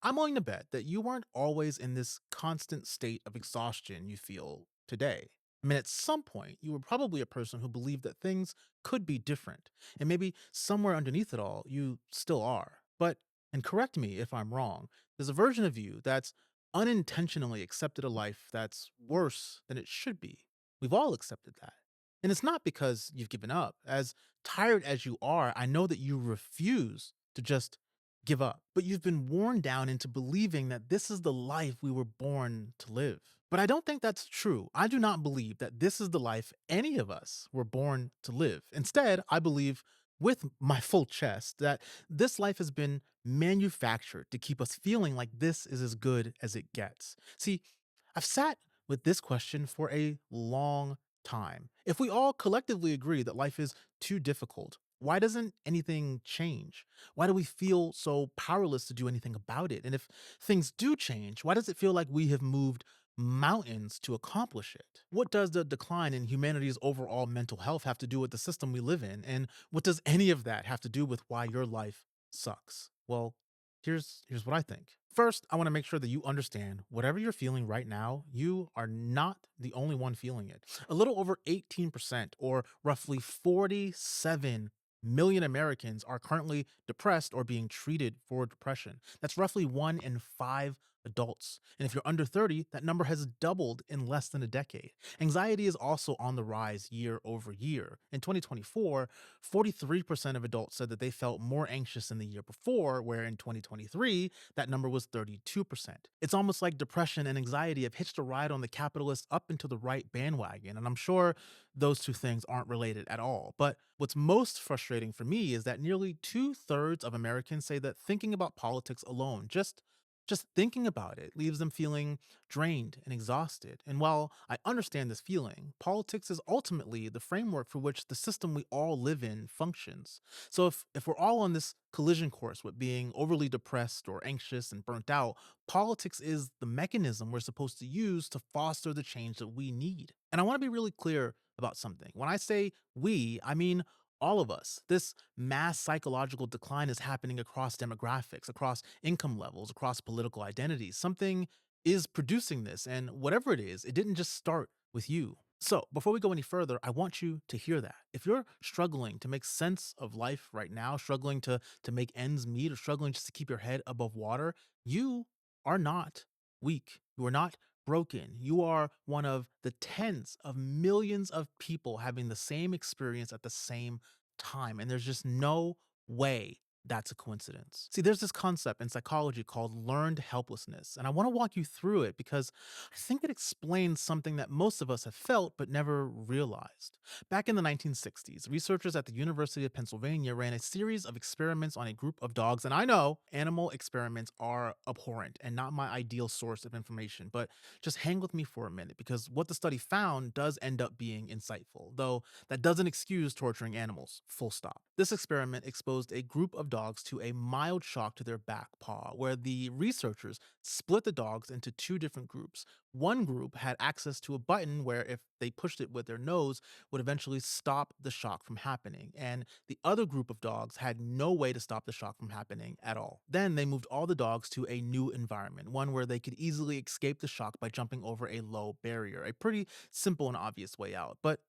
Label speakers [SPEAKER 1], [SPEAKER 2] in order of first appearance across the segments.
[SPEAKER 1] I'm willing to bet that you weren't always in this constant state of exhaustion you feel today. I mean, at some point, you were probably a person who believed that things could be different. And maybe somewhere underneath it all, you still are. But, and correct me if I'm wrong, there's a version of you that's unintentionally accepted a life that's worse than it should be. We've all accepted that. And it's not because you've given up. As tired as you are, I know that you refuse to just give up. But you've been worn down into believing that this is the life we were born to live. But I don't think that's true. I do not believe that this is the life any of us were born to live. Instead, I believe with my full chest that this life has been manufactured to keep us feeling like this is as good as it gets. See, I've sat with this question for a long time. If we all collectively agree that life is too difficult, why doesn't anything change? Why do we feel so powerless to do anything about it? And if things do change, why does it feel like we have moved mountains to accomplish it? What does the decline in humanity's overall mental health have to do with the system we live in? And what does any of that have to do with why your life sucks? Well, here's what I think. First, I want to make sure that you understand whatever you're feeling right now, you are not the only one feeling it. A little over 18%, or roughly 47 million Americans, are currently depressed or being treated for depression. That's roughly 1 in 5 adults. And if you're under 30, that number has doubled in less than a decade. Anxiety is also on the rise year over year. In 2024, 43% of adults said that they felt more anxious than the year before, where in 2023, that number was 32%. It's almost like depression and anxiety have hitched a ride on the capitalist up into the right bandwagon. And I'm sure those two things aren't related at all. But what's most frustrating for me is that nearly two-thirds of Americans say that thinking about politics alone, just thinking about it, leaves them feeling drained and exhausted. And while I understand this feeling, politics is ultimately the framework for which the system we all live in functions. So if we're all on this collision course with being overly depressed or anxious and burnt out, politics is the mechanism we're supposed to use to foster the change that we need. And I want to be really clear about something. When I say we, I mean all of us. This mass psychological decline is happening across demographics, across income levels, across political identities. Something is producing this, and whatever it is, it didn't just start with you. So, before we go any further, I want you to hear that. If you're struggling to make sense of life right now, struggling to make ends meet, or struggling just to keep your head above water, you are not weak. You are not broken. You are one of the tens of millions of people having the same experience at the same time. And there's just no way that's a coincidence. See, there's this concept in psychology called learned helplessness, and I want to walk you through it because I think it explains something that most of us have felt but never realized. Back in the 1960s, researchers at the University of Pennsylvania ran a series of experiments on a group of dogs, and I know animal experiments are abhorrent and not my ideal source of information, but just hang with me for a minute because what the study found does end up being insightful, though that doesn't excuse torturing animals, full stop. This experiment exposed a group of dogs to a mild shock to their back paw, where the researchers split the dogs into two different groups. One group had access to a button where, if they pushed it with their nose, would eventually stop the shock from happening, and the other group of dogs had no way to stop the shock from happening at all. Then they moved all the dogs to a new environment, one where they could easily escape the shock by jumping over a low barrier, a pretty simple and obvious way out. But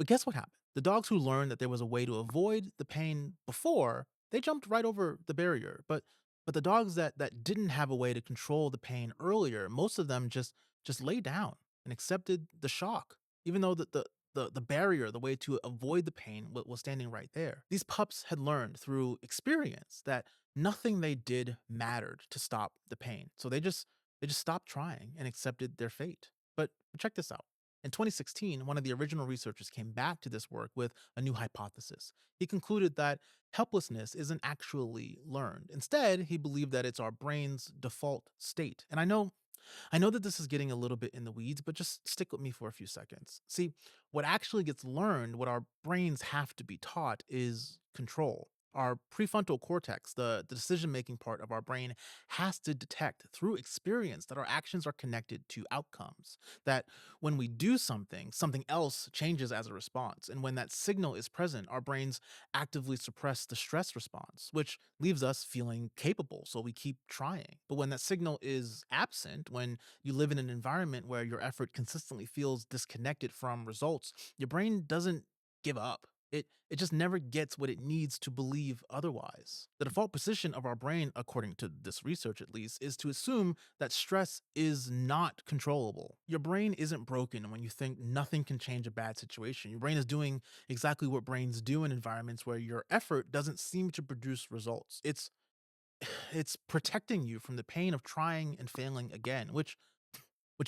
[SPEAKER 1] guess what happened? The dogs who learned that there was a way to avoid the pain before, they jumped right over the barrier. But the dogs that didn't have a way to control the pain earlier, most of them just lay down and accepted the shock, even though the barrier, the way to avoid the pain, was standing right there. These pups had learned through experience that nothing they did mattered to stop the pain. So they just stopped trying and accepted their fate. But check this out. In 2016, one of the original researchers came back to this work with a new hypothesis. He concluded that helplessness isn't actually learned. Instead, he believed that it's our brain's default state. And I know that this is getting a little bit in the weeds, but just stick with me for a few seconds. See, what actually gets learned, what our brains have to be taught, is control. Our prefrontal cortex, the decision making part of our brain, has to detect through experience that our actions are connected to outcomes. That when we do something, something else changes as a response. And when that signal is present, our brains actively suppress the stress response, which leaves us feeling capable. So we keep trying. But when that signal is absent, when you live in an environment where your effort consistently feels disconnected from results, your brain doesn't give up. It just never gets what it needs to believe otherwise. The default position of our brain, according to this research at least, is to assume that stress is not controllable. Your brain isn't broken when you think nothing can change a bad situation. Your brain is doing exactly what brains do in environments where your effort doesn't seem to produce results. It's protecting you from the pain of trying and failing again, which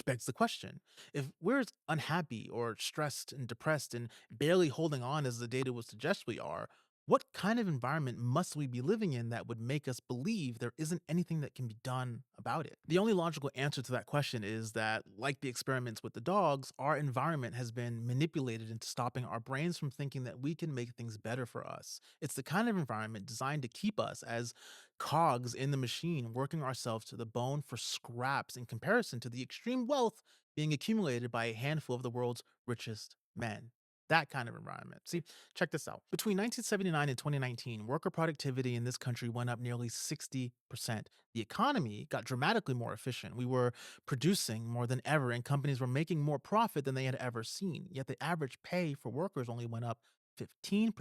[SPEAKER 1] begs the question, if we're unhappy or stressed and depressed and barely holding on as the data would suggest we are, what kind of environment must we be living in that would make us believe there isn't anything that can be done about it? The only logical answer to that question is that, like the experiments with the dogs, our environment has been manipulated into stopping our brains from thinking that we can make things better for us. It's the kind of environment designed to keep us as cogs in the machine, working ourselves to the bone for scraps in comparison to the extreme wealth being accumulated by a handful of the world's richest men. That kind of environment. See, check this out. Between 1979 and 2019, worker productivity in this country went up nearly 60%. The economy got dramatically more efficient. We were producing more than ever, and companies were making more profit than they had ever seen. Yet the average pay for workers only went up 15%.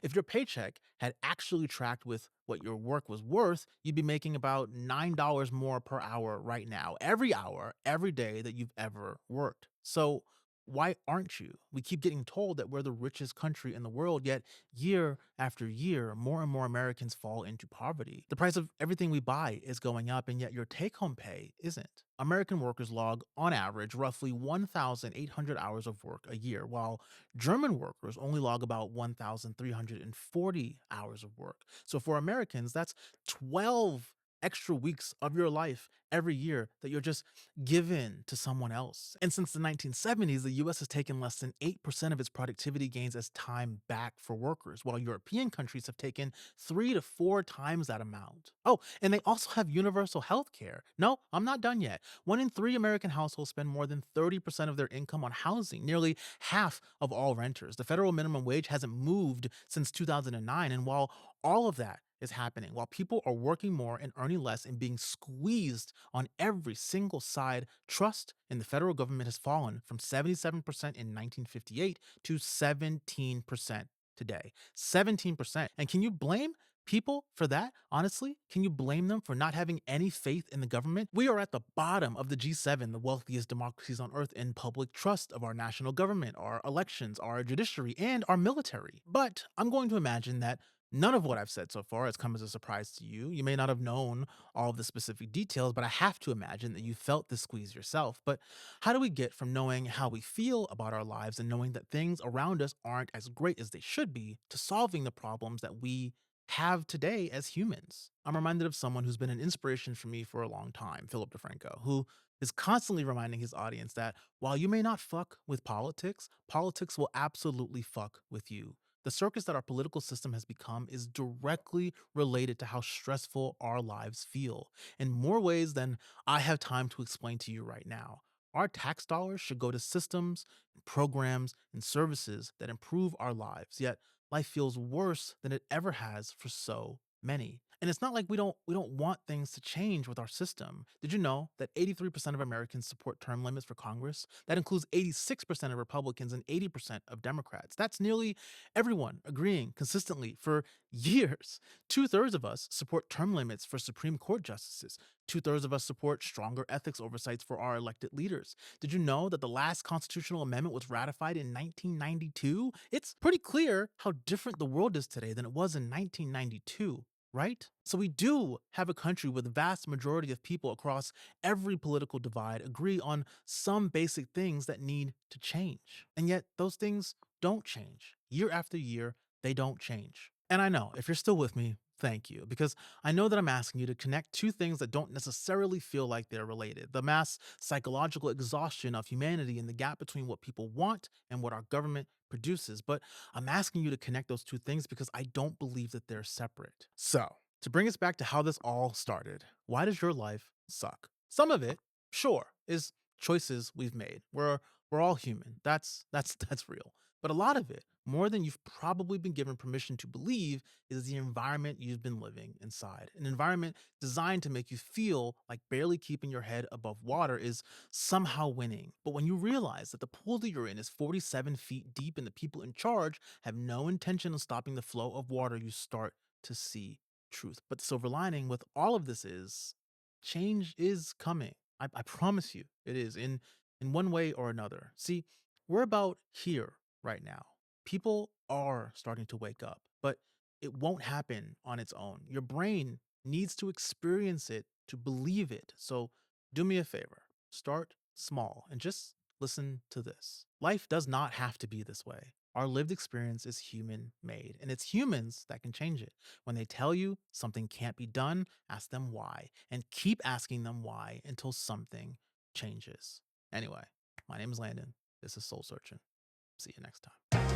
[SPEAKER 1] If your paycheck had actually tracked with what your work was worth, you'd be making about $9 more per hour right now, every hour, every day that you've ever worked. So, why aren't you? We keep getting told that we're the richest country in the world, yet year after year, more and more Americans fall into poverty. The price of everything we buy is going up, and yet your take home pay isn't. American workers log, on average, roughly 1,800 hours of work a year, while German workers only log about 1,340 hours of work. So for Americans, that's 12 extra weeks of your life every year that you're just given to someone else. And since the 1970s, the US has taken less than 8% of its productivity gains as time back for workers, while European countries have taken 3 to 4 times that amount. Oh, and they also have universal health care. No, I'm not done yet. 1 in 3 American households spend more than 30% of their income on housing, nearly half of all renters. The federal minimum wage hasn't moved since 2009. And while all of that is happening, while people are working more and earning less and being squeezed on every single side, trust in the federal government has fallen from 77% in 1958 to 17% today. 17%. And can you blame people for that? Honestly, can you blame them for not having any faith in the government? We are at the bottom of the G7, the wealthiest democracies on earth, in public trust of our national government, our elections, our judiciary, and our military. But I'm going to imagine that none of what I've said so far has come as a surprise to you. You may not have known all of the specific details, but I have to imagine that you felt the squeeze yourself. But how do we get from knowing how we feel about our lives and knowing that things around us aren't as great as they should be to solving the problems that we have today as humans? I'm reminded of someone who's been an inspiration for me for a long time, Philip DeFranco, who is constantly reminding his audience that while you may not fuck with politics, politics will absolutely fuck with you. The circus that our political system has become is directly related to how stressful our lives feel in more ways than I have time to explain to you right now. Our tax dollars should go to systems, and programs, and services that improve our lives, yet life feels worse than it ever has for so many. And it's not like we don't want things to change with our system. Did you know that 83% of Americans support term limits for Congress? That includes 86% of Republicans and 80% of Democrats. That's nearly everyone agreeing consistently for years. Two-thirds of us support term limits for Supreme Court justices. Two-thirds of us support stronger ethics oversights for our elected leaders. Did you know that the last constitutional amendment was ratified in 1992? It's pretty clear how different the world is today than it was in 1992. Right? So we do have a country where the vast majority of people across every political divide agree on some basic things that need to change. And yet those things don't change. Year after year, they don't change. And I know if you're still with me, Thank you, because I know that I'm asking you to connect two things that don't necessarily feel like they're related: the mass psychological exhaustion of humanity and the gap between what people want and what our government produces. But I'm asking you to connect those two things because I don't believe that they're separate. So, to bring us back to how this all started, why does your life suck? Some of it, sure, is choices we've made. We're all human. That's real. But a lot of it, more than you've probably been given permission to believe, is the environment you've been living inside. An environment designed to make you feel like barely keeping your head above water is somehow winning. But when you realize that the pool that you're in is 47 feet deep and the people in charge have no intention of stopping the flow of water, you start to see truth. But the silver lining with all of this is change is coming. I promise you it is in one way or another. See, we're about here right now. People are starting to wake up, but it won't happen on its own. Your brain needs to experience it to believe it. So do me a favor, start small and just listen to this. Life does not have to be this way. Our lived experience is human made, and it's humans that can change it. When they tell you something can't be done, ask them why and keep asking them why until something changes. Anyway, my name is Landon. This is Soul Searching. See you next time.